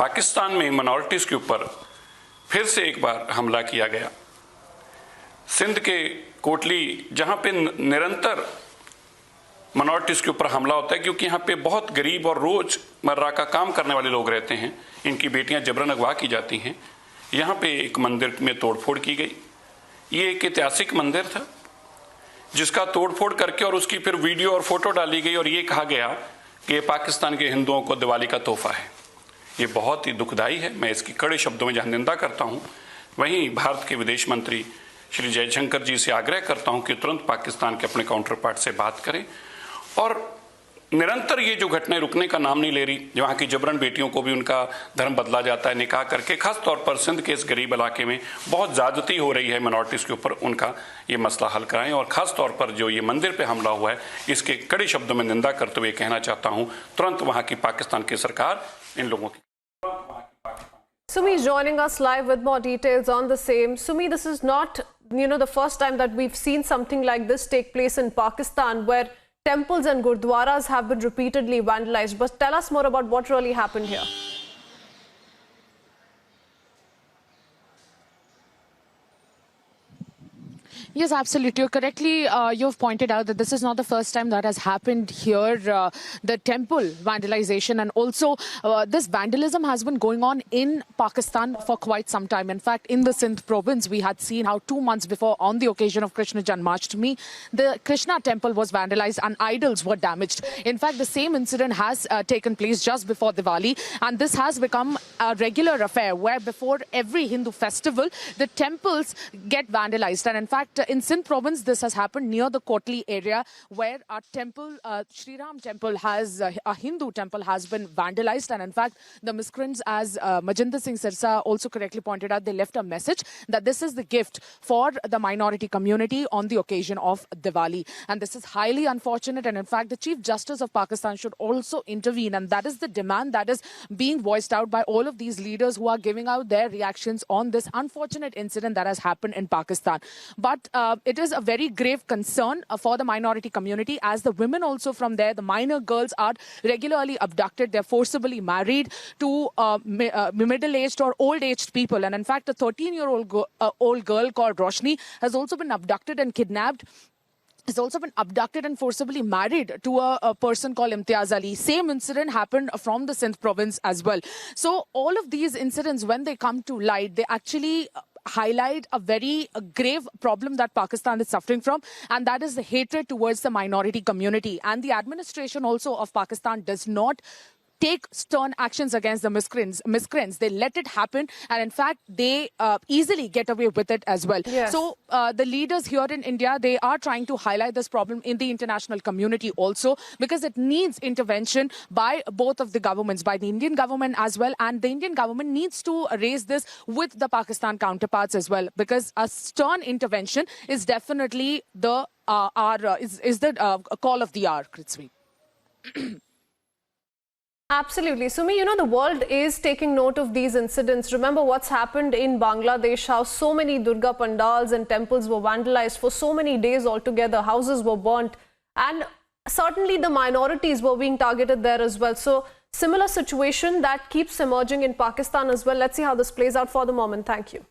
पाकिस्तान में माइनॉरिटीज़ के ऊपर फिर से एक बार हमला किया गया। सिंध के कोटली, जहाँ पे निरंतर माइनॉरिटीज़ के ऊपर हमला होता है, क्योंकि यहाँ पे बहुत गरीब और रोज़मर्रा का काम करने वाले लोग रहते हैं, इनकी बेटियाँ जबरन अगवा की जाती हैं। यहाँ पे एक मंदिर में तोड़फोड़ की गई। ये एक ऐतिहासिक मंदिर था जिसका तोड़फोड़ करके और उसकी फिर वीडियो और फोटो डाली गई और ये कहा गया कि ये पाकिस्तान के हिंदुओं को दिवाली का तोहफा है। ये बहुत ही दुखदाई है। मैं इसकी कड़े शब्दों में जहाँ निंदा करता हूँ, वहीं भारत के विदेश मंत्री श्री जयशंकर जी से आग्रह करता हूँ कि तुरंत पाकिस्तान के अपने काउंटर पार्ट से बात करें। और निरंतर ये जो घटनाएं रुकने का नाम नहीं ले रही, जहाँ की जबरन बेटियों को भी उनका धर्म बदला जाता है निकाह करके, खास तौर पर सिंध के इस गरीब इलाके में बहुत ज़्यादती हो रही है माइनॉरिटीज़ के ऊपर, उनका ये मसला हल कराएं। और ख़ास तौर पर जो ये मंदिर पे हमला हुआ है, इसके कड़े शब्दों में निंदा करते हुए कहना चाहता हूँ तुरंत वहाँ की पाकिस्तान की सरकार इन लोगों की। Sumi is joining us live with more details on the same. Sumi, this is not, the first time that we've seen something like this take place in Pakistan, where temples and gurdwaras have been repeatedly vandalized. But tell us more about what really happened here. Yes, absolutely. Correctly, you've pointed out that this is not the first time that has happened here. The temple vandalization and also this vandalism has been going on in Pakistan for quite some time. In fact, in the Sindh province, we had seen how 2 months before, on the occasion of Krishna Janmashtami, the Krishna temple was vandalized and idols were damaged. In fact, the same incident has taken place just before Diwali, and this has become a regular affair where before every Hindu festival, the temples get vandalized. And in fact, in Sindh province, this has happened near the Kotli area, where our temple, Sri Ram temple, has a Hindu temple has been vandalized. And in fact, the miscreants, as Majinder Singh Sirsa also correctly pointed out, they left a message that this is the gift for the minority community on the occasion of Diwali. And this is highly unfortunate. And in fact, the Chief Justice of Pakistan should also intervene. And that is the demand that is being voiced out by all of these leaders who are giving out their reactions on this unfortunate incident that has happened in Pakistan. But it is a very grave concern for the minority community, as the women also from there, the minor girls, are regularly abducted. They're forcibly married to middle-aged or old-aged people. And in fact, a 13-year-old girl called Roshni has also been abducted and kidnapped. Has also been abducted and forcibly married to a person called Imtiaz Ali. Same incident happened from the Sindh province as well. So all of these incidents, when they come to light, they actually highlight a very grave problem that Pakistan is suffering from, and that is the hatred towards the minority community. And the administration also of Pakistan does not take stern actions against the miscreants. They let it happen, and in fact, they easily get away with it as well. Yes. So the leaders here in India, they are trying to highlight this problem in the international community also, because it needs intervention by both of the governments, by the Indian government as well, and the Indian government needs to raise this with the Pakistan counterparts as well, because a stern intervention is definitely the call of the hour, Kritsvi. Absolutely. Sumi, the world is taking note of these incidents. Remember what's happened in Bangladesh, how so many Durga pandals and temples were vandalized for so many days altogether. Houses were burnt, and certainly the minorities were being targeted there as well. So similar situation that keeps emerging in Pakistan as well. Let's see how this plays out. For the moment, thank you.